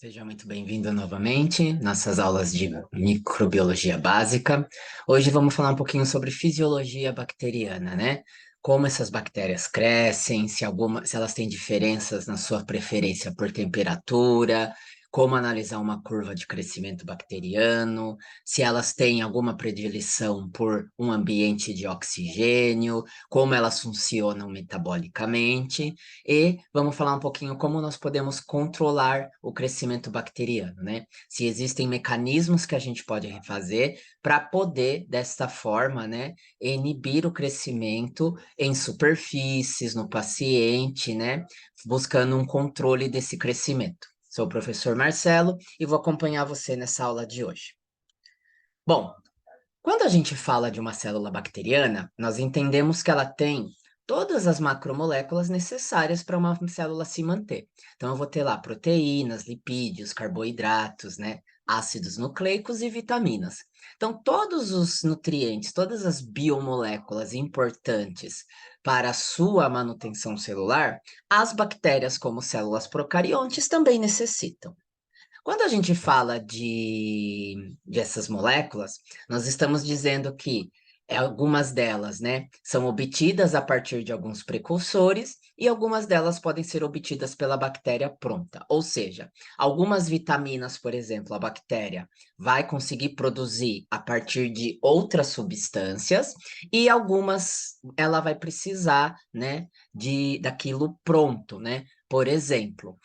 Seja muito bem-vindo novamente, nossas aulas de microbiologia básica. Hoje vamos falar um pouquinho sobre fisiologia bacteriana, né? Como essas bactérias crescem, se elas têm diferenças na sua preferência por temperatura, como analisar uma curva de crescimento bacteriano, se elas têm alguma predileção por um ambiente de oxigênio, como elas funcionam metabolicamente. E vamos falar um pouquinho como nós podemos controlar o crescimento bacteriano, né? Se existem mecanismos que a gente pode refazer para poder, desta forma, né, inibir o crescimento em superfícies, no paciente, né, buscando um controle desse crescimento. Sou o professor Marcelo e vou acompanhar você nessa aula de hoje. Bom, quando a gente fala de uma célula bacteriana, nós entendemos que ela tem todas as macromoléculas necessárias para uma célula se manter. Então, eu vou ter lá proteínas, lipídios, carboidratos, né? Ácidos nucleicos e vitaminas. Então, todos os nutrientes, todas as biomoléculas importantes para a sua manutenção celular, as bactérias, como células procariontes, também necessitam. Quando a gente fala de essas moléculas, nós estamos dizendo que algumas delas, né, são obtidas a partir de alguns precursores e algumas delas podem ser obtidas pela bactéria pronta. Ou seja, algumas vitaminas, por exemplo, a bactéria vai conseguir produzir a partir de outras substâncias e algumas ela vai precisar, né, daquilo pronto, né? Por exemplo,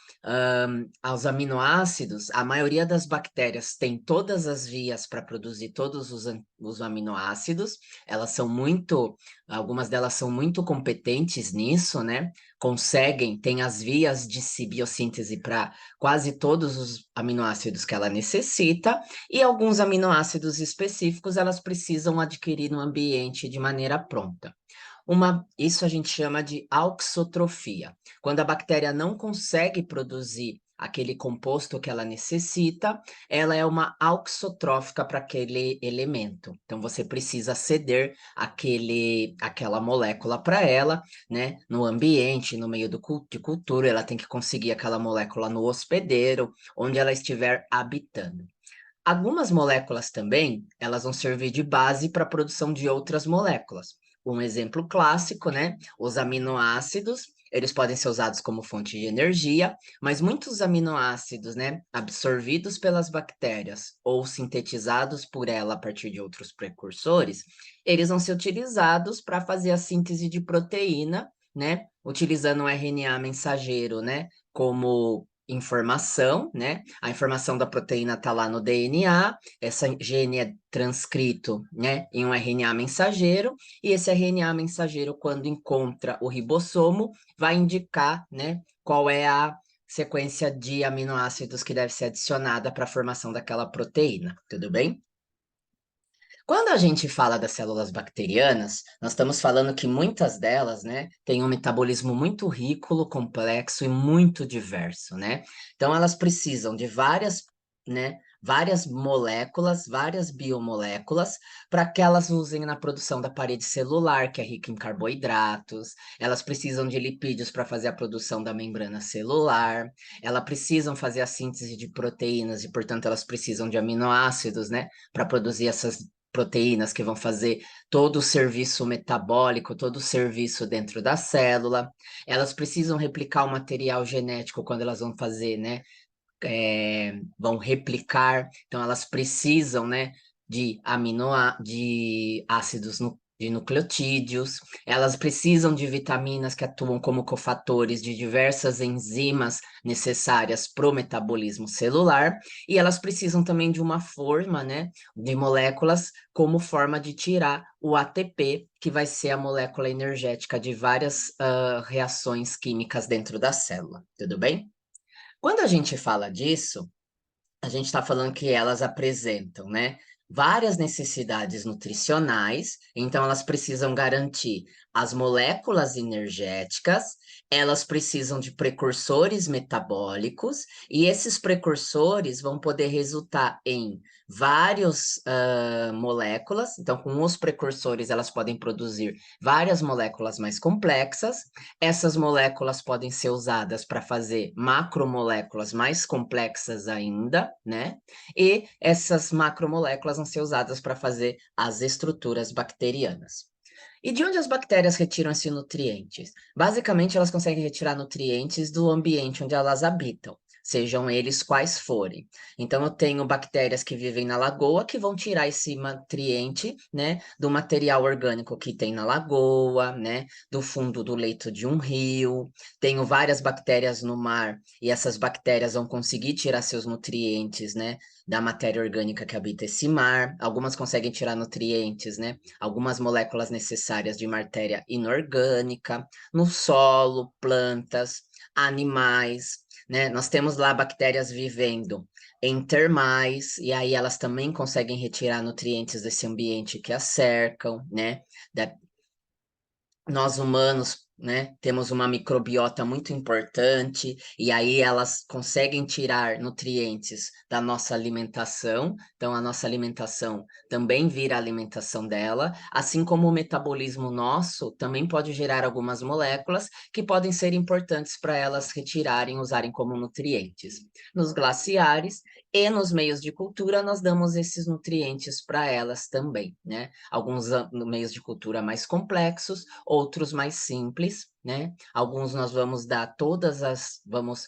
aos aminoácidos, a maioria das bactérias tem todas as vias para produzir todos os aminoácidos. Elas são muito, algumas delas são muito competentes nisso, né? Conseguem, têm as vias de biossíntese para quase todos os aminoácidos que ela necessita, e alguns aminoácidos específicos elas precisam adquirir no ambiente de maneira pronta. Isso a gente chama de auxotrofia. Quando a bactéria não consegue produzir aquele composto que ela necessita, ela é uma auxotrófica para aquele elemento. Então você precisa ceder aquela molécula para ela, né? No ambiente, no meio de cultura, ela tem que conseguir aquela molécula no hospedeiro, onde ela estiver habitando. Algumas moléculas também, elas vão servir de base para a produção de outras moléculas. Um exemplo clássico, né? Os aminoácidos, eles podem ser usados como fonte de energia, mas muitos aminoácidos, né, absorvidos pelas bactérias ou sintetizados por ela a partir de outros precursores, eles vão ser utilizados para fazer a síntese de proteína, né, utilizando o RNA mensageiro, né, como informação, né? A informação da proteína está lá no DNA, essa gene é transcrito, né, em um RNA mensageiro, e esse RNA mensageiro, quando encontra o ribossomo, vai indicar, né, qual é a sequência de aminoácidos que deve ser adicionada para a formação daquela proteína, tudo bem? Quando a gente fala das células bacterianas, nós estamos falando que muitas delas, né, têm um metabolismo muito rico, complexo e muito diverso, né? Então elas precisam de várias moléculas, várias biomoléculas, para que elas usem na produção da parede celular, que é rica em carboidratos. Elas precisam de lipídios para fazer a produção da membrana celular. Elas precisam fazer a síntese de proteínas e, portanto, elas precisam de aminoácidos, né, para produzir essas proteínas que vão fazer todo o serviço metabólico, todo o serviço dentro da célula. Elas precisam replicar o material genético quando elas vão fazer, né? Vão replicar, então elas precisam, né, de ácidos de nucleotídeos, elas precisam de vitaminas que atuam como cofatores de diversas enzimas necessárias para o metabolismo celular, e elas precisam também de uma forma, né, de moléculas como forma de tirar o ATP, que vai ser a molécula energética de várias reações químicas dentro da célula, tudo bem? Quando a gente fala disso, a gente está falando que elas apresentam, né, várias necessidades nutricionais, então elas precisam garantir as moléculas energéticas, elas precisam de precursores metabólicos, e esses precursores vão poder resultar em várias moléculas. Então, com os precursores, elas podem produzir várias moléculas mais complexas. Essas moléculas podem ser usadas para fazer macromoléculas mais complexas ainda, né? E essas macromoléculas vão ser usadas para fazer as estruturas bacterianas. E de onde as bactérias retiram esses nutrientes? Basicamente, elas conseguem retirar nutrientes do ambiente onde elas habitam, sejam eles quais forem. Então, eu tenho bactérias que vivem na lagoa que vão tirar esse nutriente, né, do material orgânico que tem na lagoa, né, do fundo do leito de um rio. Tenho várias bactérias no mar e essas bactérias vão conseguir tirar seus nutrientes, né, da matéria orgânica que habita esse mar. Algumas conseguem tirar nutrientes, né, algumas moléculas necessárias de matéria inorgânica, no solo, plantas, animais, né? Nós temos lá bactérias vivendo em termais, e aí elas também conseguem retirar nutrientes desse ambiente que as cercam, né? Nós humanos, né, temos uma microbiota muito importante, e aí elas conseguem tirar nutrientes da nossa alimentação, então a nossa alimentação também vira a alimentação dela, assim como o metabolismo nosso também pode gerar algumas moléculas que podem ser importantes para elas retirarem, usarem como nutrientes. Nos glaciares e nos meios de cultura, nós damos esses nutrientes para elas também, né? Alguns meios de cultura mais complexos, outros mais simples, né? Alguns nós vamos dar vamos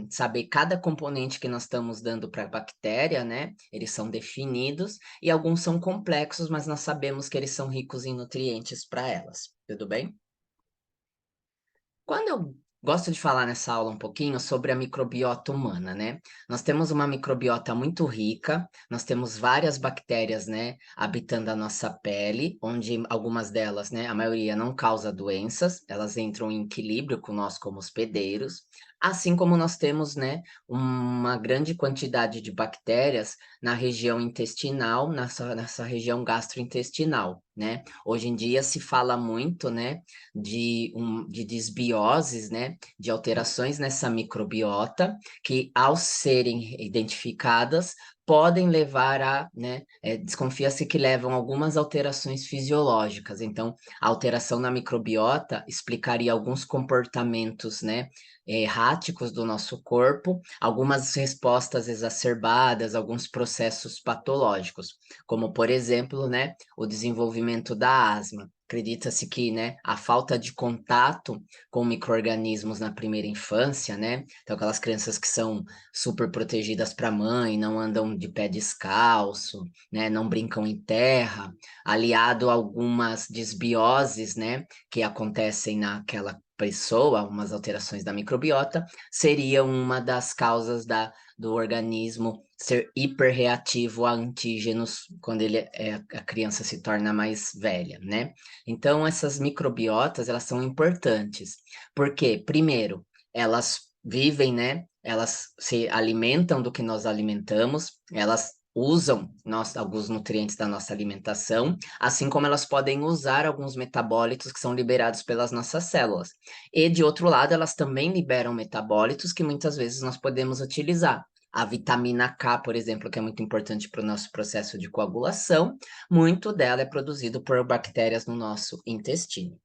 saber cada componente que nós estamos dando para a bactéria, né? Eles são definidos, e alguns são complexos, mas nós sabemos que eles são ricos em nutrientes para elas. Tudo bem? Quando eu gosto de falar nessa aula um pouquinho sobre a microbiota humana, né? Nós temos uma microbiota muito rica, nós temos várias bactérias, né, habitando a nossa pele, onde algumas delas, né, a maioria não causa doenças, elas entram em equilíbrio com nós como hospedeiros, assim como nós temos, né, uma grande quantidade de bactérias na região intestinal, nessa região gastrointestinal, né? Hoje em dia se fala muito, né, de desbioses, né, de alterações nessa microbiota, que ao serem identificadas, podem levar a, né, desconfia-se que levam algumas alterações fisiológicas. Então, a alteração na microbiota explicaria alguns comportamentos, né, erráticos do nosso corpo, algumas respostas exacerbadas, alguns processos patológicos, como, por exemplo, né, o desenvolvimento da asma. Acredita-se que, né, a falta de contato com micro-organismos na primeira infância, né? Então, aquelas crianças que são super protegidas para a mãe, não andam de pé descalço, né? Não brincam em terra, aliado a algumas desbioses, né? Que acontecem naquela pessoa, umas alterações da microbiota, seria uma das causas do organismo ser hiperreativo a antígenos quando a criança se torna mais velha, né? Então, essas microbiotas, elas são importantes, porque, primeiro, elas vivem, né? Elas se alimentam do que nós alimentamos, elas usam alguns nutrientes da nossa alimentação, assim como elas podem usar alguns metabólitos que são liberados pelas nossas células. E, de outro lado, elas também liberam metabólitos que muitas vezes nós podemos utilizar. A vitamina K, por exemplo, que é muito importante para o nosso processo de coagulação, muito dela é produzido por bactérias no nosso intestino.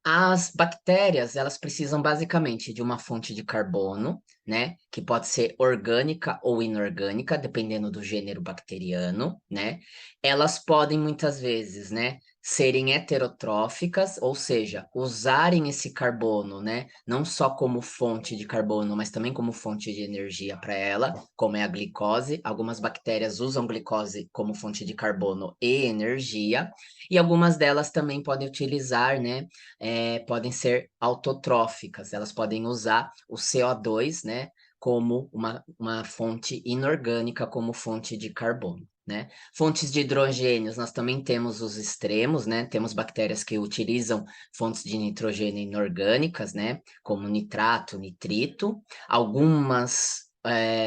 As bactérias, elas precisam basicamente de uma fonte de carbono, né, que pode ser orgânica ou inorgânica, dependendo do gênero bacteriano, né? Elas podem muitas vezes, né, serem heterotróficas, ou seja, usarem esse carbono, né, não só como fonte de carbono, mas também como fonte de energia para ela, como é a glicose. Algumas bactérias usam glicose como fonte de carbono e energia, e algumas delas também podem utilizar, né, podem ser autotróficas, elas podem usar o CO2, né, como uma fonte inorgânica, como fonte de carbono. Né? Fontes de hidrogênios, nós também temos os extremos, né? Temos bactérias que utilizam fontes de nitrogênio inorgânicas, né? Como nitrato, nitrito. Algumas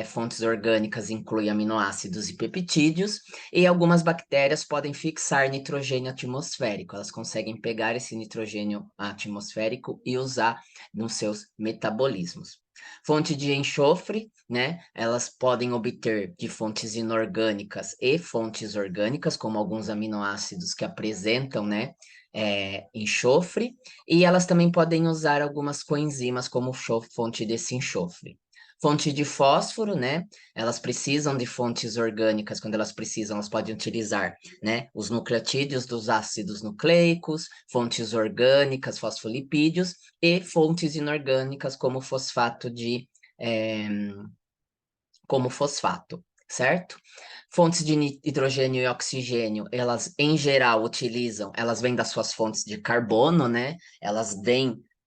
fontes orgânicas incluem aminoácidos e peptídeos, e algumas bactérias podem fixar nitrogênio atmosférico. Elas conseguem pegar esse nitrogênio atmosférico e usar nos seus metabolismos. Fonte de enxofre, né? Elas podem obter de fontes inorgânicas e fontes orgânicas, como alguns aminoácidos que apresentam, né? Enxofre, e elas também podem usar algumas coenzimas como fonte desse enxofre. Fonte de fósforo, né? Elas precisam de fontes orgânicas, quando elas precisam, elas podem utilizar, né? Os nucleotídeos dos ácidos nucleicos, fontes orgânicas, fosfolipídios, e fontes inorgânicas, eh, como fosfato, certo? Fontes de hidrogênio e oxigênio, elas em geral utilizam, elas vêm das suas fontes de carbono, né?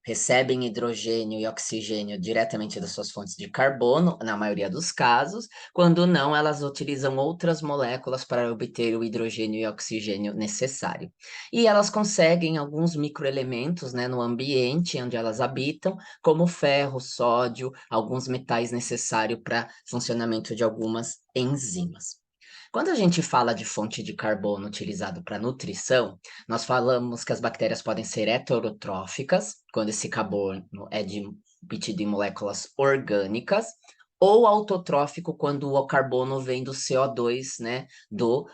Recebem hidrogênio e oxigênio diretamente das suas fontes de carbono, na maioria dos casos. Quando não, elas utilizam outras moléculas para obter o hidrogênio e oxigênio necessário. E elas conseguem alguns microelementos, né, no ambiente onde elas habitam, como ferro, sódio, alguns metais necessários para funcionamento de algumas enzimas. Quando a gente fala de fonte de carbono utilizado para nutrição, nós falamos que as bactérias podem ser heterotróficas, quando esse carbono é obtido em moléculas orgânicas, ou autotrófico, quando o carbono vem do CO2, né, do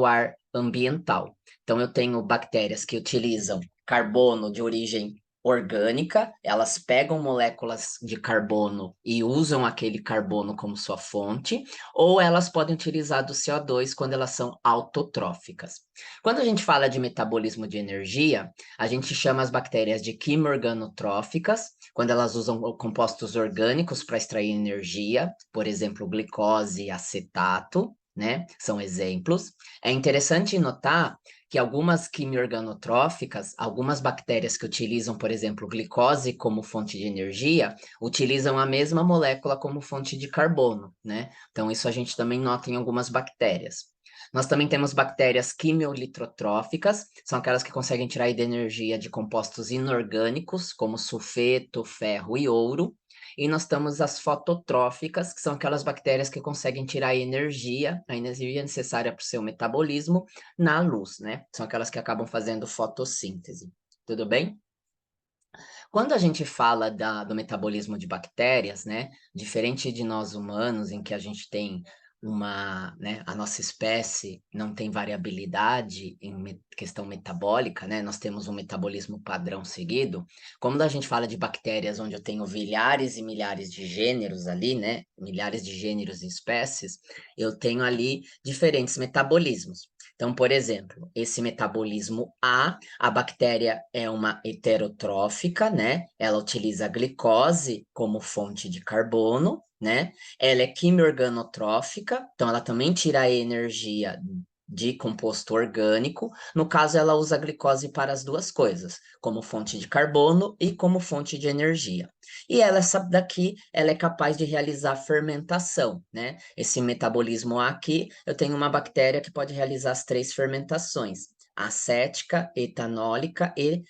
ar ambiental. Então, eu tenho bactérias que utilizam carbono de origem orgânica, elas pegam moléculas de carbono e usam aquele carbono como sua fonte, ou elas podem utilizar do CO2 quando elas são autotróficas. Quando a gente fala de metabolismo de energia, a gente chama as bactérias de quimorganotróficas, quando elas usam compostos orgânicos para extrair energia, por exemplo, glicose e acetato, né? São exemplos. É interessante notar que algumas quimiorganotróficas, algumas bactérias que utilizam, por exemplo, glicose como fonte de energia, utilizam a mesma molécula como fonte de carbono, né? Então, isso a gente também nota em algumas bactérias. Nós também temos bactérias quimiolitotróficas, são aquelas que conseguem tirar energia de compostos inorgânicos, como sulfeto, ferro e ouro. E nós temos as fototróficas, que são aquelas bactérias que conseguem tirar a energia necessária para o seu metabolismo na luz, né? São aquelas que acabam fazendo fotossíntese. Tudo bem? Quando a gente fala do metabolismo de bactérias, né, diferente de nós humanos, em que a gente tem né, a nossa espécie não tem variabilidade em questão metabólica, né, nós temos um metabolismo padrão seguido. Como a gente fala de bactérias, onde eu tenho milhares e milhares de gêneros ali, né, milhares de gêneros e espécies, eu tenho ali diferentes metabolismos. Então, por exemplo, esse metabolismo a bactéria é uma heterotrófica, né? Ela utiliza a glicose como fonte de carbono, né? Ela é quimiorganotrófica, então ela também tira a energia de composto orgânico. No caso, ela usa a glicose para as duas coisas, como fonte de carbono e como fonte de energia. E essa daqui, ela é capaz de realizar fermentação, né? Esse metabolismo aqui, eu tenho uma bactéria que pode realizar as três fermentações: acética, etanólica e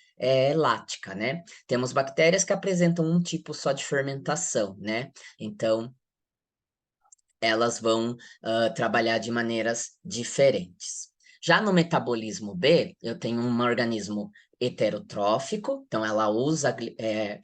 lática, né? Temos bactérias que apresentam um tipo só de fermentação, né? Então, elas vão trabalhar de maneiras diferentes. Já no metabolismo B, eu tenho um organismo heterotrófico, então ela usa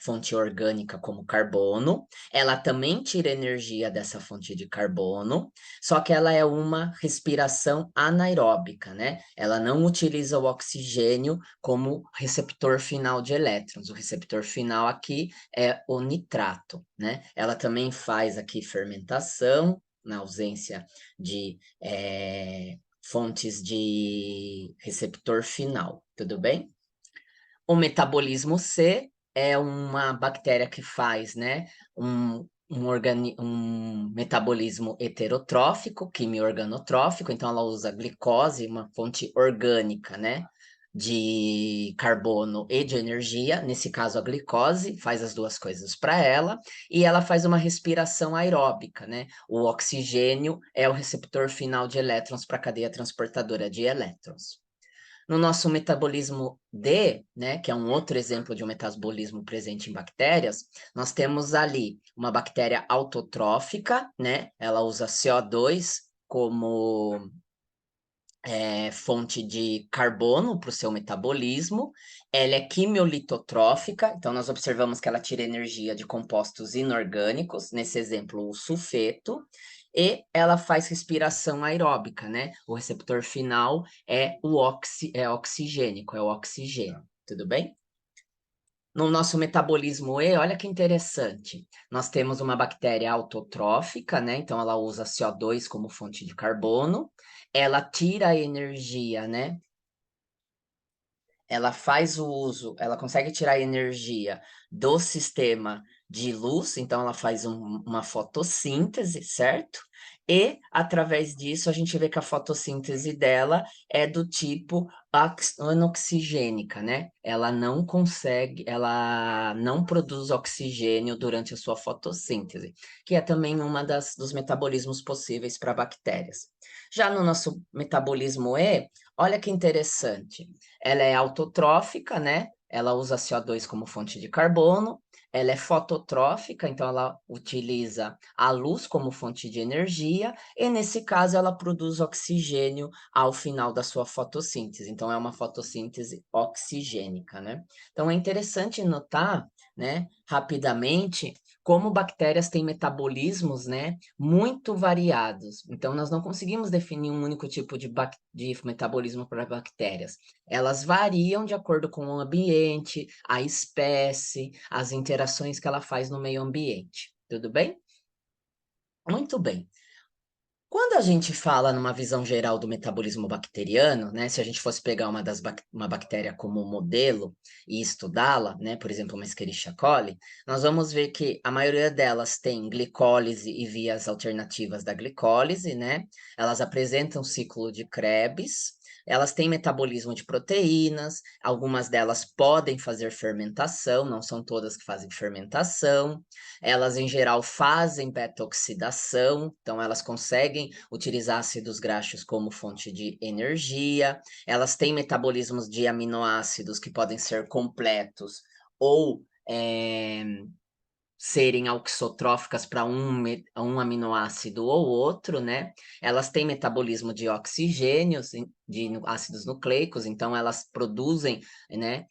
fonte orgânica como carbono, ela também tira energia dessa fonte de carbono, só que ela é uma respiração anaeróbica, né? Ela não utiliza o oxigênio como receptor final de elétrons. O receptor final aqui é o nitrato, né? Ela também faz aqui fermentação, na ausência de fontes de receptor final, tudo bem? O metabolismo C é uma bactéria que faz, né, um metabolismo heterotrófico, quimiorganotrófico, então ela usa glicose, uma fonte orgânica, né, de carbono e de energia, nesse caso a glicose faz as duas coisas para ela, e ela faz uma respiração aeróbica, né? O oxigênio é o receptor final de elétrons para a cadeia transportadora de elétrons. No nosso metabolismo D, né, que é um outro exemplo de um metabolismo presente em bactérias, nós temos ali uma bactéria autotrófica, né? Ela usa CO2 como fonte de carbono para o seu metabolismo. Ela é quimiolitotrófica, então nós observamos que ela tira energia de compostos inorgânicos, nesse exemplo, o sulfeto, e ela faz respiração aeróbica, né? O receptor final é é oxigênico, é o oxigênio, tudo bem? No nosso metabolismo E, olha que interessante. Nós temos uma bactéria autotrófica, né? Então ela usa CO2 como fonte de carbono. Ela tira a energia, né? Ela faz o uso, ela consegue tirar energia do sistema de luz, então ela faz uma fotossíntese, certo? E através disso a gente vê que a fotossíntese dela é do tipo anoxigênica, né? Ela não consegue, ela não produz oxigênio durante a sua fotossíntese, que é também uma dos metabolismos possíveis para bactérias. Já no nosso metabolismo E, olha que interessante. Ela é autotrófica, né? Ela usa CO2 como fonte de carbono. Ela é fototrófica, então ela utiliza a luz como fonte de energia. E nesse caso, ela produz oxigênio ao final da sua fotossíntese. Então é uma fotossíntese oxigênica, né? Então é interessante notar, né, rapidamente, como bactérias têm metabolismos, né, muito variados. Então nós não conseguimos definir um único tipo de metabolismo para bactérias. Elas variam de acordo com o ambiente, a espécie, as interações que ela faz no meio ambiente. Tudo bem? Muito bem. Quando a gente fala numa visão geral do metabolismo bacteriano, né, se a gente fosse pegar uma bactéria como modelo e estudá-la, né, por exemplo, uma Escherichia coli, nós vamos ver que a maioria delas tem glicólise e vias alternativas da glicólise, né? Elas apresentam ciclo de Krebs, elas têm metabolismo de proteínas, algumas delas podem fazer fermentação, não são todas que fazem fermentação. Elas, em geral, fazem beta-oxidação, então elas conseguem utilizar ácidos graxos como fonte de energia. Elas têm metabolismos de aminoácidos que podem ser completos ou serem auxotróficas para um aminoácido ou outro, né? Elas têm metabolismo de oxigênios, de ácidos nucleicos, então elas produzem, né,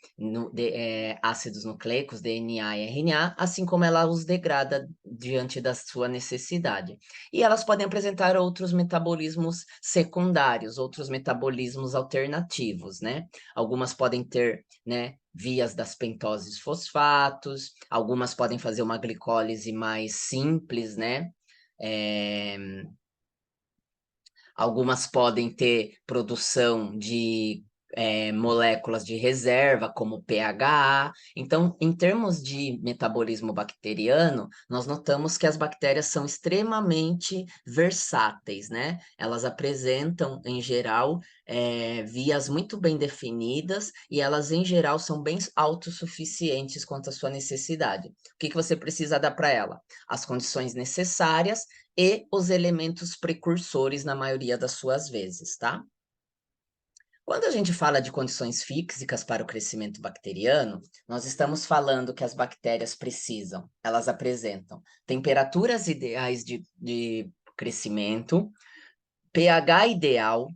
ácidos nucleicos, DNA e RNA, assim como ela os degrada diante da sua necessidade. E elas podem apresentar outros metabolismos secundários, outros metabolismos alternativos, né? Algumas podem ter, né, vias das pentoses fosfatos, algumas podem fazer uma glicólise mais simples, né? É, algumas podem ter produção de moléculas de reserva, como pHa. Então, em termos de metabolismo bacteriano, nós notamos que as bactérias são extremamente versáteis, né? Elas apresentam, em geral, vias muito bem definidas e elas, em geral, são bem autossuficientes quanto à sua necessidade. O que que você precisa dar para ela? As condições necessárias e os elementos precursores na maioria das suas vezes, tá? Quando a gente fala de condições físicas para o crescimento bacteriano, nós estamos falando que as bactérias precisam, elas apresentam temperaturas ideais de crescimento, pH ideal,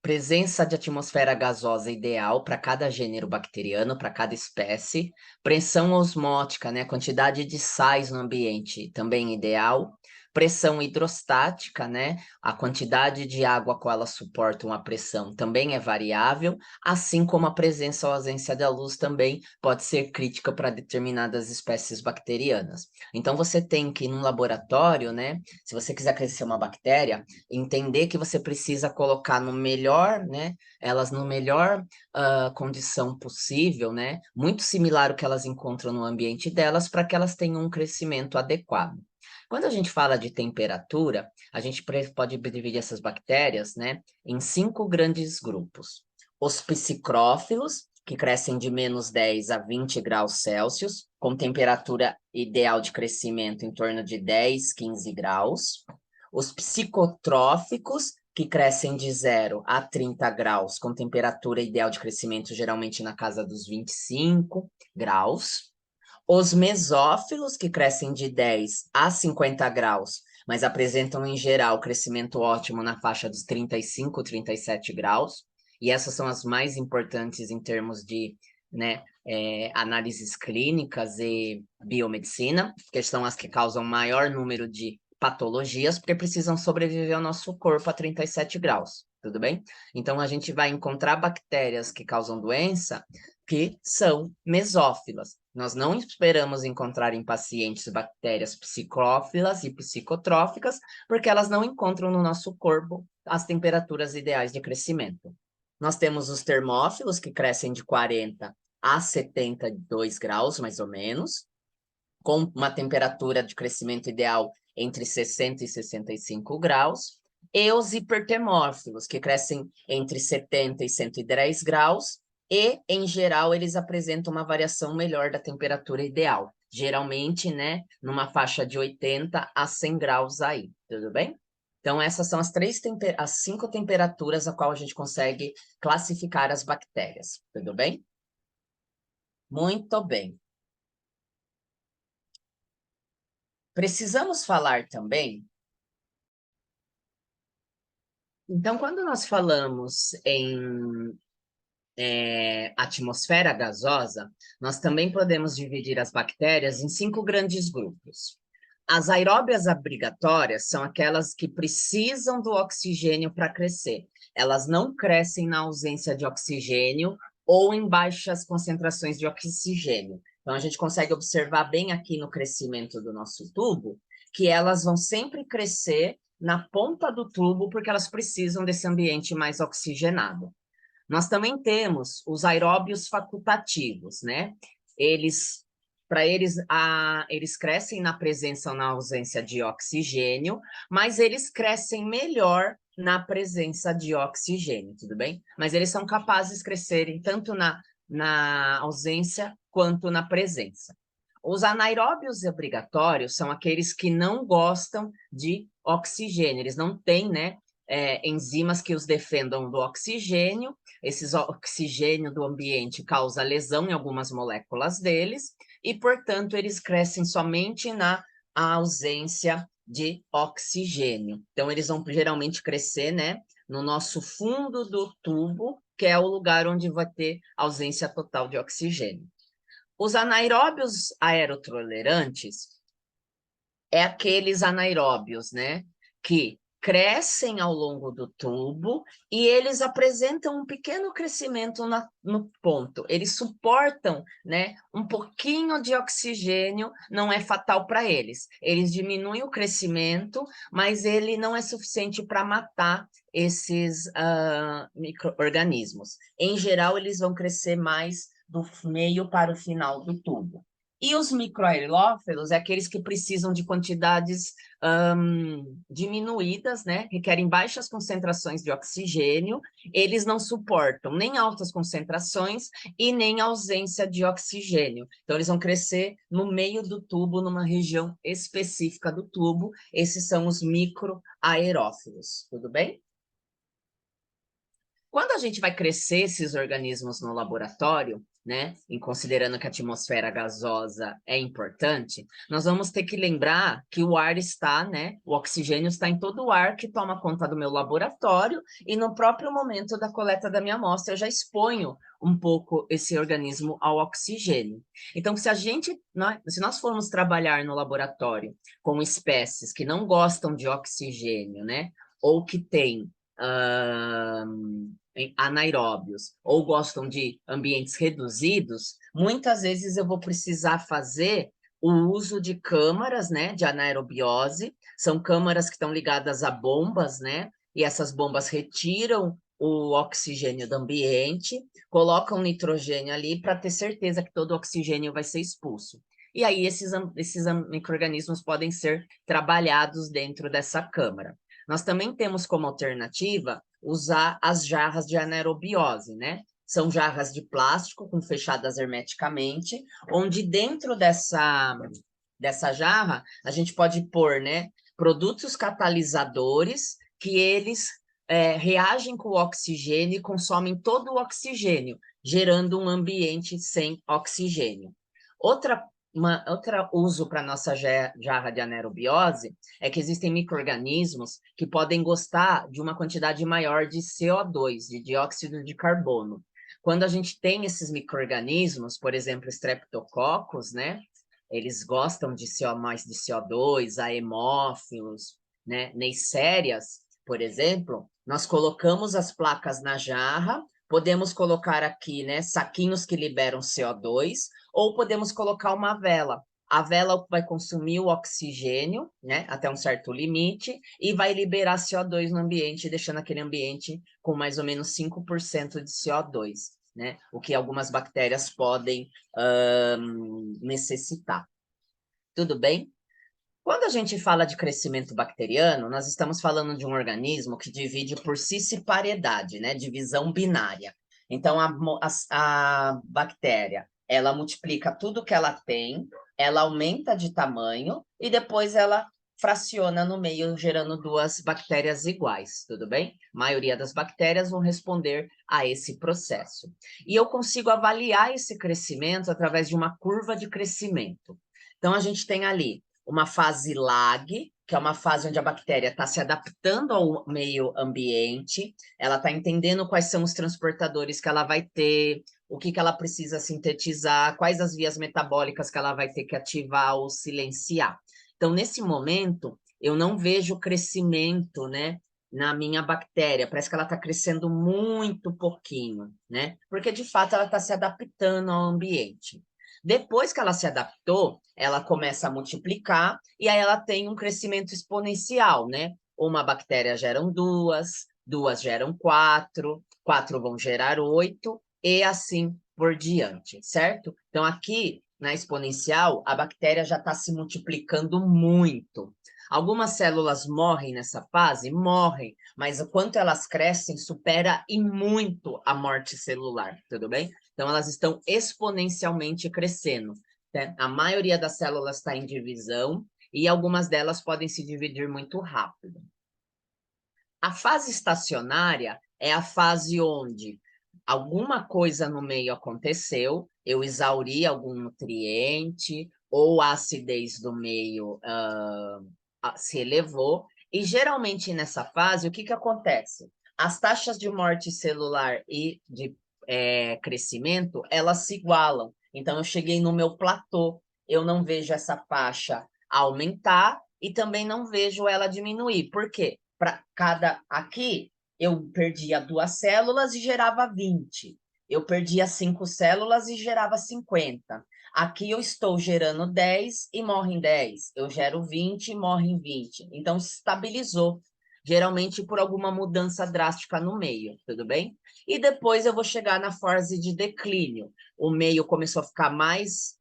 presença de atmosfera gasosa ideal para cada gênero bacteriano, para cada espécie, pressão osmótica, né, quantidade de sais no ambiente também ideal, pressão hidrostática, né, a quantidade de água a qual elas suportam a pressão também é variável, assim como a presença ou ausência da luz também pode ser crítica para determinadas espécies bacterianas. Então você tem que, num laboratório, né, se você quiser crescer uma bactéria, entender que você precisa colocar no melhor, né, elas no melhor condição possível, né, muito similar ao que elas encontram no ambiente delas, para que elas tenham um crescimento adequado. Quando a gente fala de temperatura, a gente pode dividir essas bactérias, né, em 5 grandes grupos. Os psicrófilos, que crescem de -10 a 20 graus Celsius, com temperatura ideal de crescimento em torno de 10, 15 graus. Os psicotróficos, que crescem de 0 a 30 graus, com temperatura ideal de crescimento geralmente na casa dos 25 graus. Os mesófilos, que crescem de 10 a 50 graus, mas apresentam, em geral, crescimento ótimo na faixa dos 35, 37 graus. E essas são as mais importantes em termos de, né, análises clínicas e biomedicina, que são as que causam maior número de patologias, porque precisam sobreviver ao nosso corpo a 37 graus, tudo bem? Então, a gente vai encontrar bactérias que causam doença que são mesófilas. Nós não esperamos encontrar em pacientes bactérias psicófilas e psicotróficas, porque elas não encontram no nosso corpo as temperaturas ideais de crescimento. Nós temos os termófilos, que crescem de 40 a 72 graus, mais ou menos, com uma temperatura de crescimento ideal entre 60 e 65 graus, e os hipertermófilos, que crescem entre 70 e 110 graus, e, em geral, eles apresentam uma variação melhor da temperatura ideal, geralmente, né, numa faixa de 80 a 100 graus aí, tudo bem? Então, essas são as 5 temperaturas a qual a gente consegue classificar as bactérias, tudo bem? Muito bem. Precisamos falar também. Então, quando nós falamos em atmosfera gasosa, nós também podemos dividir as bactérias em 5 grandes grupos. As aeróbias obrigatórias são aquelas que precisam do oxigênio para crescer. Elas não crescem na ausência de oxigênio ou em baixas concentrações de oxigênio. Então, a gente consegue observar bem aqui no crescimento do nosso tubo que elas vão sempre crescer na ponta do tubo porque elas precisam desse ambiente mais oxigenado. Nós também temos os aeróbios facultativos, né? Para eles, eles crescem na presença ou na ausência de oxigênio, mas eles crescem melhor na presença de oxigênio, tudo bem? Mas eles são capazes de crescerem tanto na ausência quanto na presença. Os anaeróbios obrigatórios são aqueles que não gostam de oxigênio, eles não têm, né, enzimas que os defendam do oxigênio. Esse oxigênio do ambiente causa lesão em algumas moléculas deles, e, portanto, eles crescem somente na ausência de oxigênio. Então, eles vão geralmente crescer, né, no nosso fundo do tubo, que é o lugar onde vai ter ausência total de oxigênio. Os anaeróbios aerotolerantes é aqueles anaeróbios, né, que crescem ao longo do tubo e eles apresentam um pequeno crescimento no ponto. Eles suportam, né, um pouquinho de oxigênio, não é fatal para eles. Eles diminuem o crescimento, mas ele não é suficiente para matar esses micro-organismos. Em geral, eles vão crescer mais do meio para o final do tubo. E os microaerófilos é aqueles que precisam de quantidades diminuídas, né? Requerem baixas concentrações de oxigênio, eles não suportam nem altas concentrações e nem ausência de oxigênio. Então, eles vão crescer no meio do tubo, numa região específica do tubo. Esses são os microaerófilos, tudo bem? Quando a gente vai crescer esses organismos no laboratório, né, em considerando que a atmosfera gasosa é importante, nós vamos ter que lembrar que o ar está, né, o oxigênio está em todo o ar que toma conta do meu laboratório, e no próprio momento da coleta da minha amostra eu já exponho um pouco esse organismo ao oxigênio. Então, se nós formos trabalhar no laboratório com espécies que não gostam de oxigênio, né, ou que têm anaeróbios ou gostam de ambientes reduzidos, muitas vezes eu vou precisar fazer o uso de câmaras, né, de anaerobiose. São câmaras que estão ligadas a bombas, né, e essas bombas retiram o oxigênio do ambiente, colocam nitrogênio ali para ter certeza que todo o oxigênio vai ser expulso. E aí esses micro-organismos podem ser trabalhados dentro dessa câmara. Nós também temos como alternativa usar as jarras de anaerobiose, né? São jarras de plástico fechadas hermeticamente, onde dentro dessa jarra a gente pode pôr, né, produtos catalisadores que eles reagem com o oxigênio e consomem todo o oxigênio, gerando um ambiente sem oxigênio. Outro uso para a nossa jarra de anaerobiose é que existem micro-organismos que podem gostar de uma quantidade maior de CO2, de dióxido de carbono. Quando a gente tem esses micro-organismos, por exemplo, streptococcus, né? Eles gostam de mais de CO2, aemófilos, né? Neisserias, por exemplo, nós colocamos as placas na jarra, podemos colocar aqui, né, saquinhos que liberam CO2, ou podemos colocar uma vela. A vela vai consumir o oxigênio, né, até um certo limite, e vai liberar CO2 no ambiente, deixando aquele ambiente com mais ou menos 5% de CO2, né, o que algumas bactérias podem necessitar. Tudo bem? Quando a gente fala de crescimento bacteriano, nós estamos falando de um organismo que divide por cisparidade, né? Divisão binária. Então, a bactéria, ela multiplica tudo que ela tem, ela aumenta de tamanho e depois ela fraciona no meio, gerando duas bactérias iguais, tudo bem? A maioria das bactérias vão responder a esse processo. E eu consigo avaliar esse crescimento através de uma curva de crescimento. Então, a gente tem ali uma fase lag, que é uma fase onde a bactéria está se adaptando ao meio ambiente, ela está entendendo quais são os transportadores que ela vai ter, o que ela precisa sintetizar, quais as vias metabólicas que ela vai ter que ativar ou silenciar. Então, nesse momento, eu não vejo crescimento, né, na minha bactéria, parece que ela está crescendo muito pouquinho, né? Porque, de fato, ela está se adaptando ao ambiente. Depois que ela se adaptou, ela começa a multiplicar e aí ela tem um crescimento exponencial, né? Uma bactéria geram duas, duas geram quatro, quatro vão gerar oito e assim por diante, certo? Então aqui na exponencial a bactéria já está se multiplicando muito. Algumas células morrem nessa fase? Morrem, mas o quanto elas crescem supera e muito a morte celular, tudo bem? Então, elas estão exponencialmente crescendo, né? A maioria das células está em divisão e algumas delas podem se dividir muito rápido. A fase estacionária é a fase onde alguma coisa no meio aconteceu, eu exauri algum nutriente, ou a acidez do meio se elevou, e geralmente nessa fase, o que, que acontece? As taxas de morte celular e de crescimento, elas se igualam. Então, eu cheguei no meu platô, eu não vejo essa faixa aumentar e também não vejo ela diminuir. Por quê? Para cada aqui, eu perdia 2 células e gerava 20. Eu perdia 5 células e gerava 50. Aqui eu estou gerando 10 e morrem 10. Eu gero 20 e morrem 20. Então, estabilizou. Geralmente por alguma mudança drástica no meio, tudo bem? E depois eu vou chegar na fase de declínio. O meio começou a ficar mais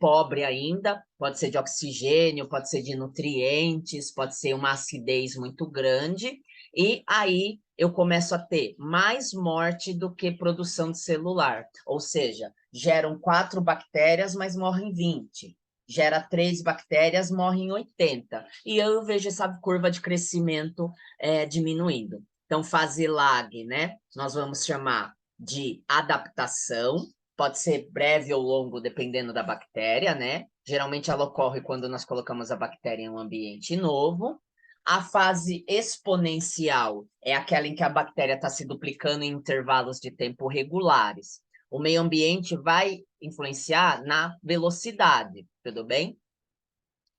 pobre ainda, pode ser de oxigênio, pode ser de nutrientes, pode ser uma acidez muito grande, e aí eu começo a ter mais morte do que produção de celular, ou seja, geram 4 bactérias, mas morrem 20. Gera 3 bactérias, morrem 80. E eu vejo essa curva de crescimento diminuindo. Então, fase lag, né? Nós vamos chamar de adaptação, pode ser breve ou longo, dependendo da bactéria, né? Geralmente ela ocorre quando nós colocamos a bactéria em um ambiente novo. A fase exponencial é aquela em que a bactéria está se duplicando em intervalos de tempo regulares. O meio ambiente vai influenciar na velocidade, tudo bem?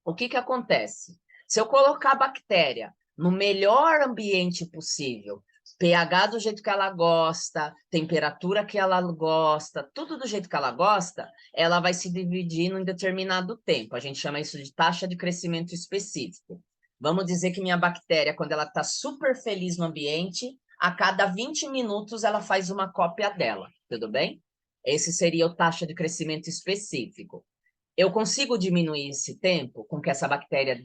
O que que acontece? Se eu colocar a bactéria no melhor ambiente possível, pH do jeito que ela gosta, temperatura que ela gosta, tudo do jeito que ela gosta, ela vai se dividir em determinado tempo. A gente chama isso de taxa de crescimento específico. Vamos dizer que minha bactéria, quando ela está super feliz no ambiente, a cada 20 minutos ela faz uma cópia dela, tudo bem? Esse seria o taxa de crescimento específico. Eu consigo diminuir esse tempo com que essa bactéria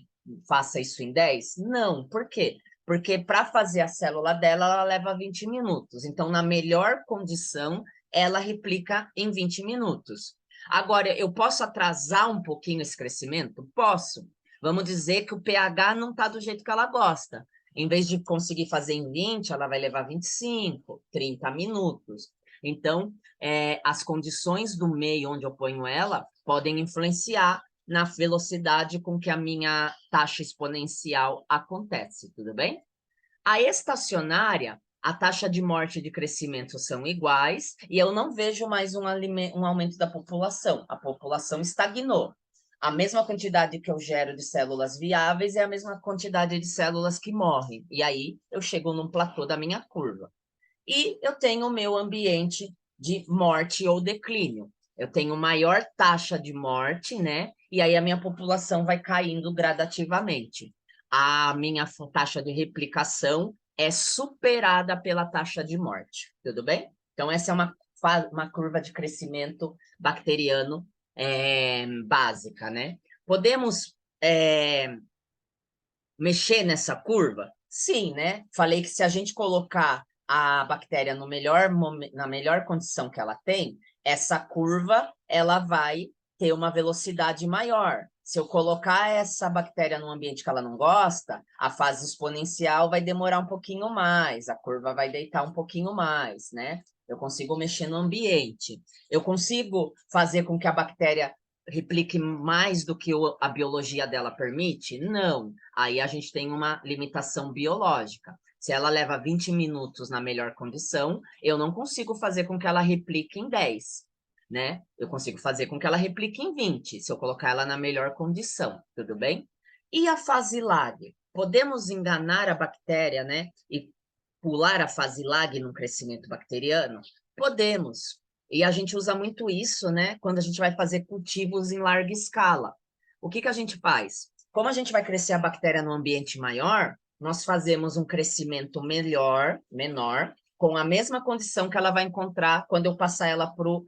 faça isso em 10? Não. Por quê? Porque para fazer a célula dela, ela leva 20 minutos. Então, na melhor condição, ela replica em 20 minutos. Agora, eu posso atrasar um pouquinho esse crescimento? Posso. Vamos dizer que o pH não está do jeito que ela gosta. Em vez de conseguir fazer em 20, ela vai levar 25, 30 minutos. Então, as condições do meio onde eu ponho ela podem influenciar na velocidade com que a minha taxa exponencial acontece, tudo bem? A estacionária, a taxa de morte e de crescimento são iguais e eu não vejo mais um aumento da população. A população estagnou. A mesma quantidade que eu gero de células viáveis é a mesma quantidade de células que morrem. E aí eu chego num platô da minha curva. E eu tenho o meu ambiente de morte ou declínio. Eu tenho maior taxa de morte, né? E aí a minha população vai caindo gradativamente. A minha taxa de replicação é superada pela taxa de morte, tudo bem? Então, essa é uma curva de crescimento bacteriano básica, né? Podemos mexer nessa curva? Sim, né? Falei que se a gente colocar a bactéria no na melhor condição que ela tem, essa curva ela vai ter uma velocidade maior. Se eu colocar essa bactéria num ambiente que ela não gosta, a fase exponencial vai demorar um pouquinho mais, a curva vai deitar um pouquinho mais, né? Eu consigo mexer no ambiente. Eu consigo fazer com que a bactéria replique mais do que a biologia dela permite? Não. Aí a gente tem uma limitação biológica. Se ela leva 20 minutos na melhor condição, eu não consigo fazer com que ela replique em 10, né? Eu consigo fazer com que ela replique em 20, se eu colocar ela na melhor condição, tudo bem? E a fase lag? Podemos enganar a bactéria, né? E pular a fase lag no crescimento bacteriano? Podemos. E a gente usa muito isso, né? Quando a gente vai fazer cultivos em larga escala. O que que a gente faz? Como a gente vai crescer a bactéria no ambiente maior, nós fazemos um crescimento melhor, menor, com a mesma condição que ela vai encontrar quando eu passar ela para o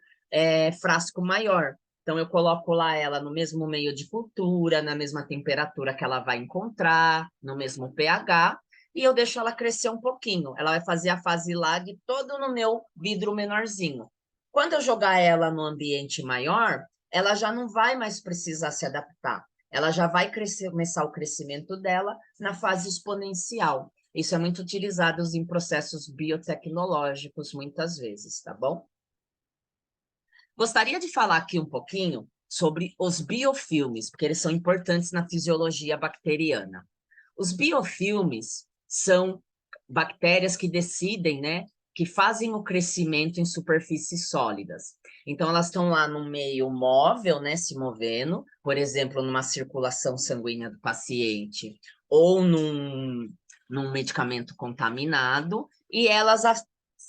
frasco maior. Então, eu coloco lá ela no mesmo meio de cultura, na mesma temperatura que ela vai encontrar, no mesmo pH, e eu deixo ela crescer um pouquinho. Ela vai fazer a fase lag todo no meu vidro menorzinho. Quando eu jogar ela no ambiente maior, ela já não vai mais precisar se adaptar. Ela já vai começar o crescimento dela na fase exponencial. Isso é muito utilizado em processos biotecnológicos, muitas vezes, tá bom? Gostaria de falar aqui um pouquinho sobre os biofilmes, porque eles são importantes na fisiologia bacteriana. Os biofilmes são bactérias que decidem, né, que fazem o crescimento em superfícies sólidas. Então, elas estão lá no meio móvel, né, se movendo, por exemplo, numa circulação sanguínea do paciente ou num medicamento contaminado, e elas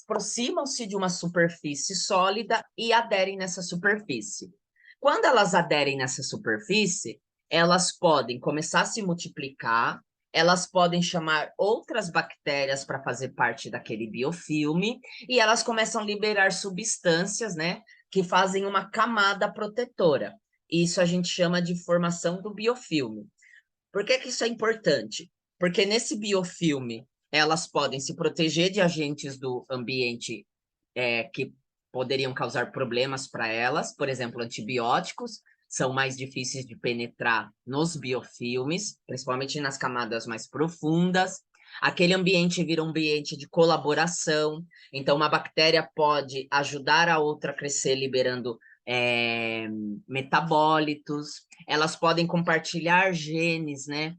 aproximam-se de uma superfície sólida e aderem nessa superfície. Quando elas aderem nessa superfície, elas podem começar a se multiplicar, elas podem chamar outras bactérias para fazer parte daquele biofilme e elas começam a liberar substâncias, né, que fazem uma camada protetora. Isso a gente chama de formação do biofilme. Por que que isso é importante? Porque nesse biofilme elas podem se proteger de agentes do ambiente que poderiam causar problemas para elas, por exemplo, antibióticos, são mais difíceis de penetrar nos biofilmes, principalmente nas camadas mais profundas. Aquele ambiente vira um ambiente de colaboração, então uma bactéria pode ajudar a outra a crescer liberando metabólitos, elas podem compartilhar genes, né,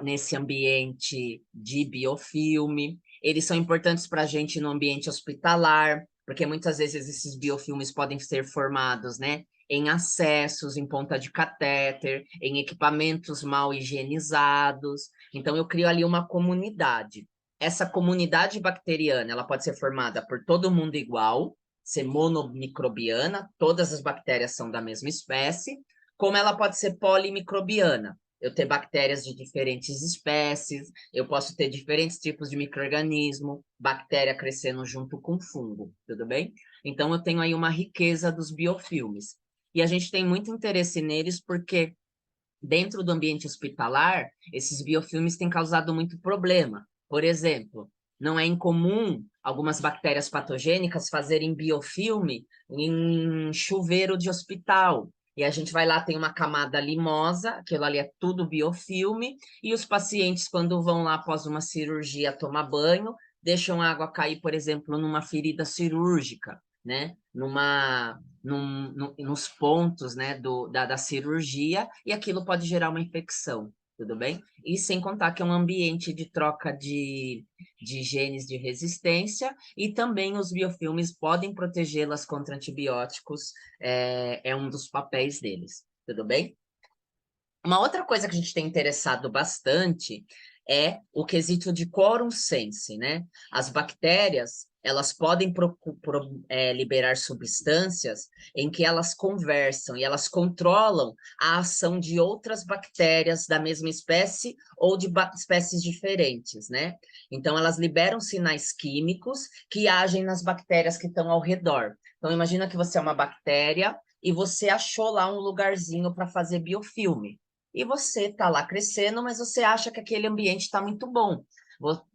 nesse ambiente de biofilme. Eles são importantes para a gente no ambiente hospitalar, porque muitas vezes esses biofilmes podem ser formados, né, em acessos, em ponta de catéter, em equipamentos mal higienizados. Então, eu crio ali uma comunidade. Essa comunidade bacteriana, ela pode ser formada por todo mundo igual, ser monomicrobiana, todas as bactérias são da mesma espécie, como ela pode ser polimicrobiana, eu ter bactérias de diferentes espécies, eu posso ter diferentes tipos de micro-organismo, bactéria crescendo junto com fungo, tudo bem? Então, eu tenho aí uma riqueza dos biofilmes. E a gente tem muito interesse neles porque, dentro do ambiente hospitalar, esses biofilmes têm causado muito problema. Por exemplo, não é incomum algumas bactérias patogênicas fazerem biofilme em chuveiro de hospital, E a gente vai lá, tem uma camada limosa, aquilo ali é tudo biofilme, e os pacientes, quando vão lá após uma cirurgia tomar banho, deixam a água cair, por exemplo, numa ferida cirúrgica, né? Nos pontos, né, da cirurgia, e aquilo pode gerar uma infecção, tudo bem? E sem contar que é um ambiente de troca de genes de resistência, e também os biofilmes podem protegê-las contra antibióticos, é um dos papéis deles, tudo bem? Uma outra coisa que a gente tem interessado bastante é o quesito de quorum sense, né? As bactérias, elas podem liberar substâncias em que elas conversam e elas controlam a ação de outras bactérias da mesma espécie ou de espécies diferentes, né? Então, elas liberam sinais químicos que agem nas bactérias que estão ao redor. Então, imagina que você é uma bactéria e você achou lá um lugarzinho para fazer biofilme. E você está lá crescendo, mas você acha que aquele ambiente está muito bom.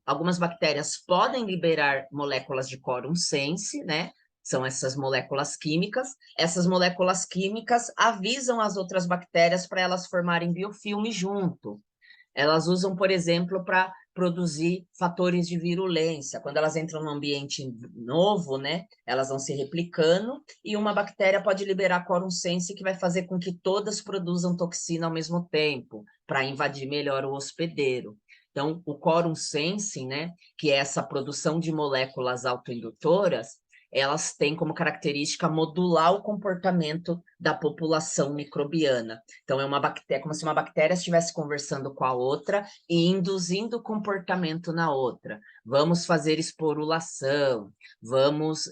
Algumas bactérias podem liberar moléculas de quorum sense, né? São essas moléculas químicas. Essas moléculas químicas avisam as outras bactérias para elas formarem biofilme junto. Elas usam, por exemplo, para produzir fatores de virulência. Quando elas entram num ambiente novo, né, elas vão se replicando e uma bactéria pode liberar quorum sense que vai fazer com que todas produzam toxina ao mesmo tempo, para invadir melhor o hospedeiro. Então, o quorum sensing, né, que é essa produção de moléculas autoindutoras, elas têm como característica modular o comportamento da população microbiana. Então, é uma bactéria, como se uma bactéria estivesse conversando com a outra e induzindo comportamento na outra. Vamos fazer esporulação, vamos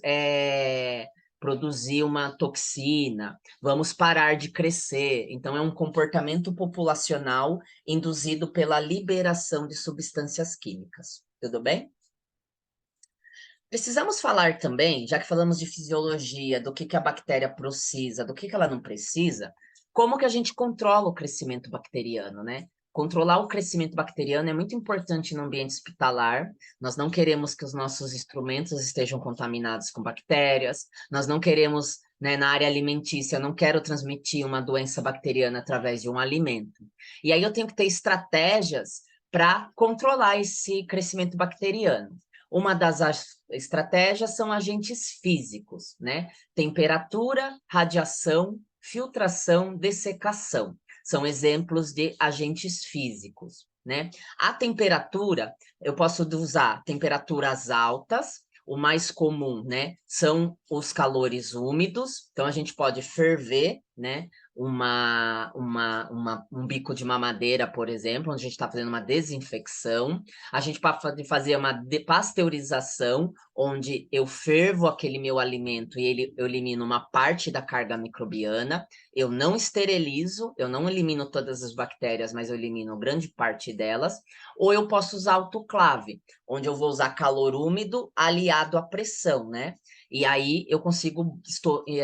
produzir uma toxina, vamos parar de crescer. Então, é um comportamento populacional induzido pela liberação de substâncias químicas. Tudo bem? Precisamos falar também, já que falamos de fisiologia, do que a bactéria precisa, do que ela não precisa, como que a gente controla o crescimento bacteriano, né? Controlar o crescimento bacteriano é muito importante no ambiente hospitalar. Nós não queremos que os nossos instrumentos estejam contaminados com bactérias, nós não queremos, né, na área alimentícia, eu não quero transmitir uma doença bacteriana através de um alimento. E aí eu tenho que ter estratégias para controlar esse crescimento bacteriano. Uma das estratégias são agentes físicos, né? Temperatura, radiação, filtração, dessecação. São exemplos de agentes físicos, né? A temperatura, eu posso usar temperaturas altas, o mais comum, né, são os calores úmidos, então a gente pode ferver, né, um bico de mamadeira, por exemplo, onde a gente está fazendo uma desinfecção. A gente pode fazer uma pasteurização, onde eu fervo aquele meu alimento e eu elimino uma parte da carga microbiana. Eu não esterilizo, eu não elimino todas as bactérias, mas eu elimino grande parte delas. Ou eu posso usar autoclave, onde eu vou usar calor úmido aliado à pressão, né? E aí eu consigo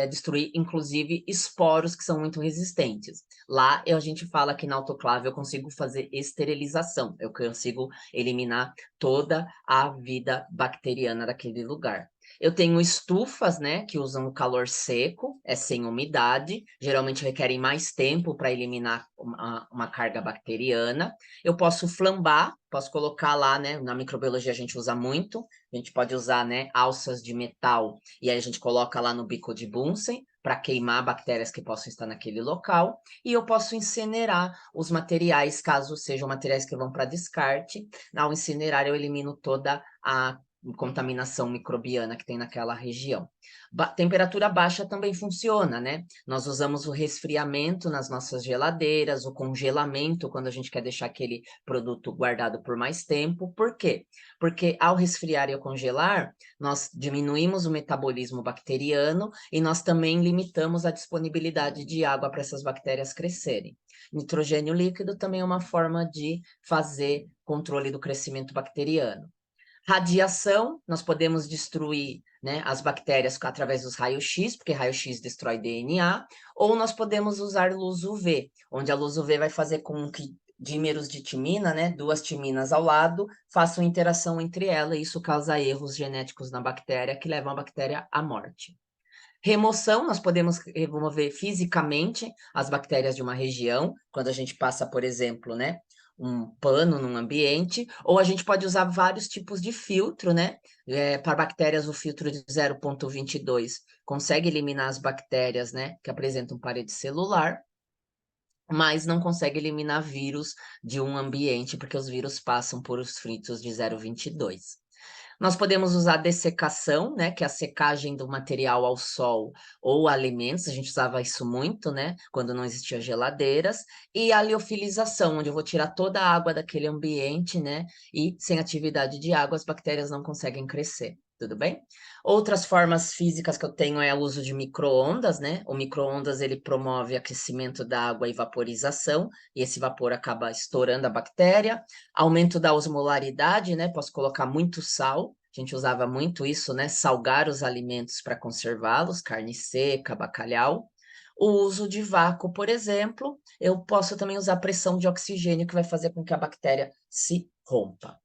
destruir, inclusive, esporos que são muito resistentes. Lá a gente fala que na autoclave eu consigo fazer esterilização, eu consigo eliminar toda a vida bacteriana daquele lugar. Eu tenho estufas, né, que usam o calor seco, é sem umidade, geralmente requerem mais tempo para eliminar uma carga bacteriana. Eu posso flambar, posso colocar lá, né, na microbiologia a gente usa muito, a gente pode usar, né, alças de metal, e aí a gente coloca lá no bico de Bunsen, para queimar bactérias que possam estar naquele local, e eu posso incinerar os materiais, caso sejam materiais que vão para descarte. Ao incinerar, eu elimino toda a contaminação microbiana que tem naquela região. Temperatura baixa também funciona, né? Nós usamos o resfriamento nas nossas geladeiras, o congelamento quando a gente quer deixar aquele produto guardado por mais tempo. Por quê? Porque ao resfriar e ao congelar, nós diminuímos o metabolismo bacteriano e nós também limitamos a disponibilidade de água para essas bactérias crescerem. Nitrogênio líquido também é uma forma de fazer controle do crescimento bacteriano. Radiação, nós podemos destruir, né, as bactérias através dos raios-x, porque raio-x destrói DNA, ou nós podemos usar luz UV, onde a luz UV vai fazer com que dímeros de timina, né, duas timinas ao lado, façam interação entre elas, e isso causa erros genéticos na bactéria que levam a bactéria à morte. Remoção, nós podemos remover fisicamente as bactérias de uma região, quando a gente passa, por exemplo, né, um pano num ambiente, ou a gente pode usar vários tipos de filtro, né? Para bactérias, o filtro de 0,22 consegue eliminar as bactérias, né, que apresentam parede celular, mas não consegue eliminar vírus de um ambiente, porque os vírus passam por os filtros de 0,22. Nós podemos usar dessecação, né, que é a secagem do material ao sol ou alimentos, a gente usava isso muito, né, quando não existiam geladeiras, e a liofilização, onde eu vou tirar toda a água daquele ambiente, né, e sem atividade de água as bactérias não conseguem crescer. Tudo bem? Outras formas físicas que eu tenho é o uso de micro-ondas, né? O micro-ondas ele promove aquecimento da água e vaporização, e esse vapor acaba estourando a bactéria. Aumento da osmolaridade, né? Posso colocar muito sal. A gente usava muito isso, né? Salgar os alimentos para conservá-los, carne seca, bacalhau. O uso de vácuo, por exemplo, eu posso também usar pressão de oxigênio, que vai fazer com que a bactéria se rompa.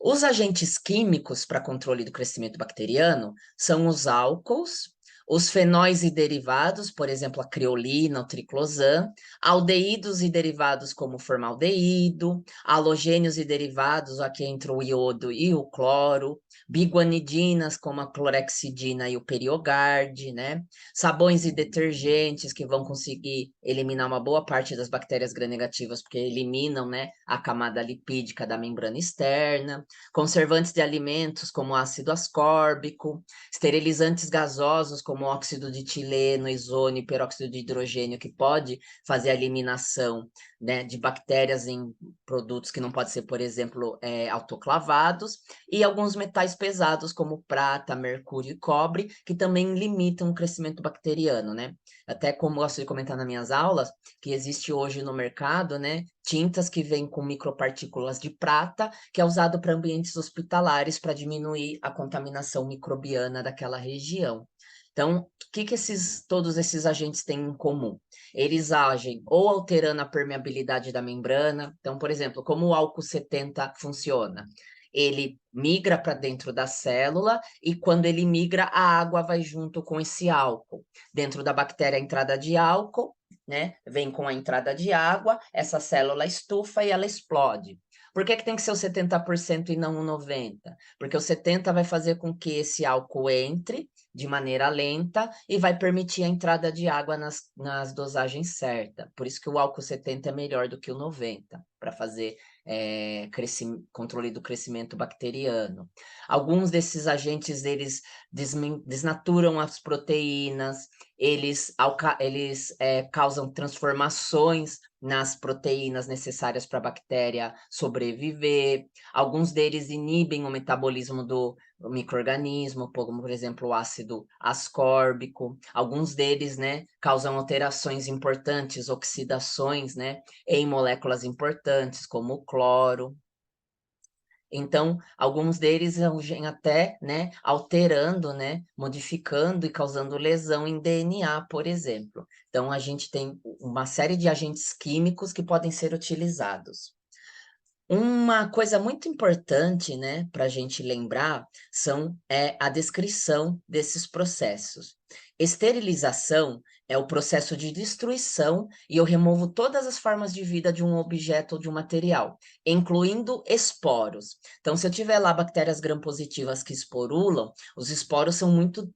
Os agentes químicos para controle do crescimento bacteriano são os álcools, os fenóis e derivados, por exemplo, a creolina, o triclosan, aldeídos e derivados como o formaldeído, halogênios e derivados, aqui entra o iodo e o cloro, biguanidinas como a clorexidina e o periogard, né? Sabões e detergentes que vão conseguir eliminar uma boa parte das bactérias gram-negativas, porque eliminam, né, a camada lipídica da membrana externa, conservantes de alimentos como ácido ascórbico, esterilizantes gasosos como óxido de etileno, ozônio e peróxido de hidrogênio, que pode fazer a eliminação, né, de bactérias em produtos que não podem ser, por exemplo, autoclavados, e alguns metais pesados como prata, mercúrio e cobre, que também limitam o crescimento bacteriano, né? Até como eu gosto de comentar nas minhas aulas, que existe hoje no mercado, né, tintas que vêm com micropartículas de prata, que é usado para ambientes hospitalares para diminuir a contaminação microbiana daquela região. Então, o que todos esses agentes têm em comum? Eles agem ou alterando a permeabilidade da membrana. Então, por exemplo, como o álcool 70 funciona? Ele migra para dentro da célula e quando ele migra, a água vai junto com esse álcool. Dentro da bactéria, a entrada de álcool, né? Vem com a entrada de água, essa célula estufa e ela explode. Por que tem que ser o 70% e não o 90%? Porque o 70% vai fazer com que esse álcool entre de maneira lenta e vai permitir a entrada de água nas dosagens certas. Por isso que o álcool 70 é melhor do que o 90, para fazer controle do crescimento bacteriano. Alguns desses agentes, eles desnaturam as proteínas, eles causam transformações nas proteínas necessárias para a bactéria sobreviver. Alguns deles inibem o metabolismo do micro-organismo, como, por exemplo, o ácido ascórbico. Alguns deles, né, causam alterações importantes, oxidações, né, em moléculas importantes, como o cloro. Então, alguns deles vêm até, né, alterando, né, modificando e causando lesão em DNA, por exemplo. Então, a gente tem uma série de agentes químicos que podem ser utilizados. Uma coisa muito importante, né, para a gente lembrar, a descrição desses processos. Esterilização é o processo de destruição e eu removo todas as formas de vida de um objeto ou de um material, incluindo esporos. Então, se eu tiver lá bactérias gram-positivas que esporulam, os esporos são muito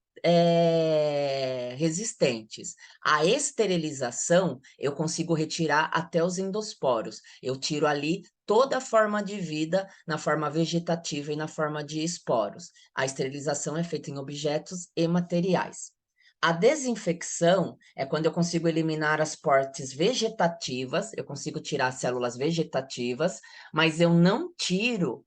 resistentes. A esterilização, eu consigo retirar até os endosporos. Eu tiro ali toda a forma de vida na forma vegetativa e na forma de esporos. A esterilização é feita em objetos e materiais. A desinfecção é quando eu consigo eliminar as partes vegetativas, eu consigo tirar as células vegetativas, mas eu não tiro,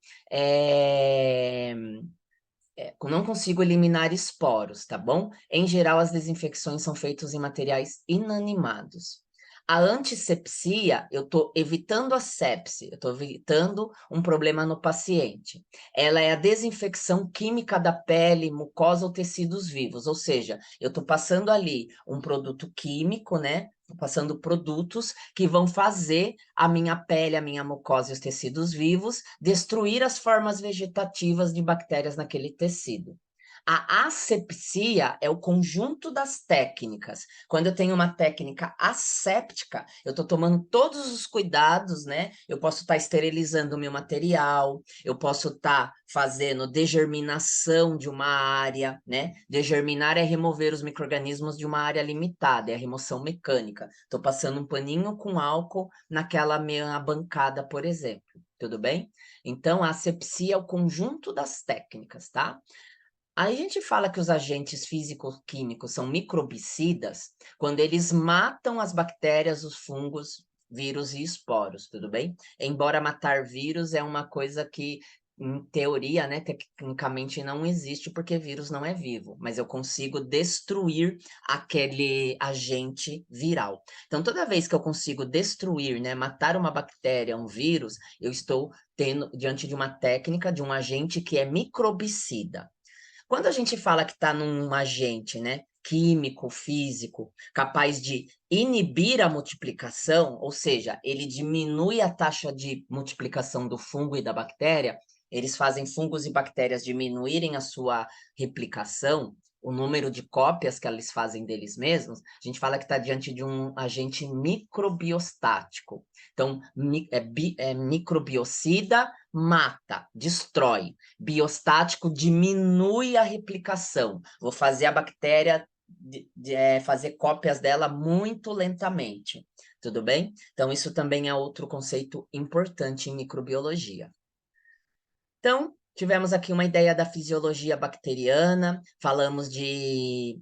não consigo eliminar esporos, tá bom? Em geral, as desinfecções são feitas em materiais inanimados. A antisepsia, eu estou evitando a sepse, eu estou evitando um problema no paciente. Ela é a desinfecção química da pele, mucosa ou tecidos vivos, ou seja, eu estou passando ali um produto químico, né? Estou passando produtos que vão fazer a minha pele, a minha mucosa e os tecidos vivos destruir as formas vegetativas de bactérias naquele tecido. A asepsia é o conjunto das técnicas. Quando eu tenho uma técnica asséptica, eu estou tomando todos os cuidados, né? Eu posso estar esterilizando o meu material, eu posso estar fazendo degerminação de uma área, né? Degerminar é remover os micro-organismos de uma área limitada, é a remoção mecânica. Estou passando um paninho com álcool naquela minha bancada, por exemplo. Tudo bem? Então, a asepsia é o conjunto das técnicas, tá? Aí a gente fala que os agentes físico-químicos são microbicidas quando eles matam as bactérias, os fungos, vírus e esporos, tudo bem? Embora matar vírus é uma coisa que, em teoria, né, tecnicamente não existe, porque vírus não é vivo, mas eu consigo destruir aquele agente viral. Então, toda vez que eu consigo destruir, né, matar uma bactéria, um vírus, eu estou tendo diante de uma técnica, de um agente que é microbicida. Quando a gente fala que está num agente, né, químico, físico, capaz de inibir a multiplicação, ou seja, ele diminui a taxa de multiplicação do fungo e da bactéria, eles fazem fungos e bactérias diminuírem a sua replicação, o número de cópias que eles fazem deles mesmos, a gente fala que está diante de um agente microbiostático. Então, é microbiocida, mata, destrói. Biostático diminui a replicação. Vou fazer a bactéria fazer cópias dela muito lentamente. Tudo bem? Então, isso também é outro conceito importante em microbiologia. Então, tivemos aqui uma ideia da fisiologia bacteriana, falamos de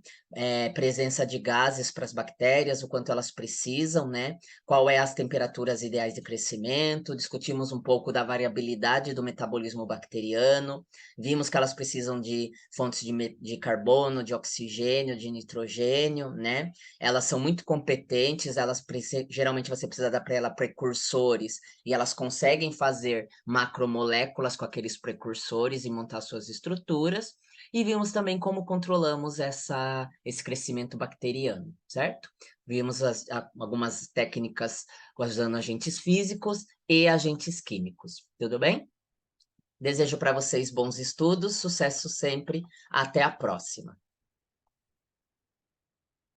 presença de gases para as bactérias, o quanto elas precisam, né? Qual é as temperaturas ideais de crescimento, discutimos um pouco da variabilidade do metabolismo bacteriano, vimos que elas precisam de fontes de carbono, de oxigênio, de nitrogênio, né? Elas são muito competentes, geralmente você precisa dar para ela precursores, e elas conseguem fazer macromoléculas com aqueles precursores e montar suas estruturas, e vimos também como controlamos esse crescimento bacteriano, certo? Vimos algumas técnicas usando agentes físicos e agentes químicos, tudo bem? Desejo para vocês bons estudos, sucesso sempre, até a próxima.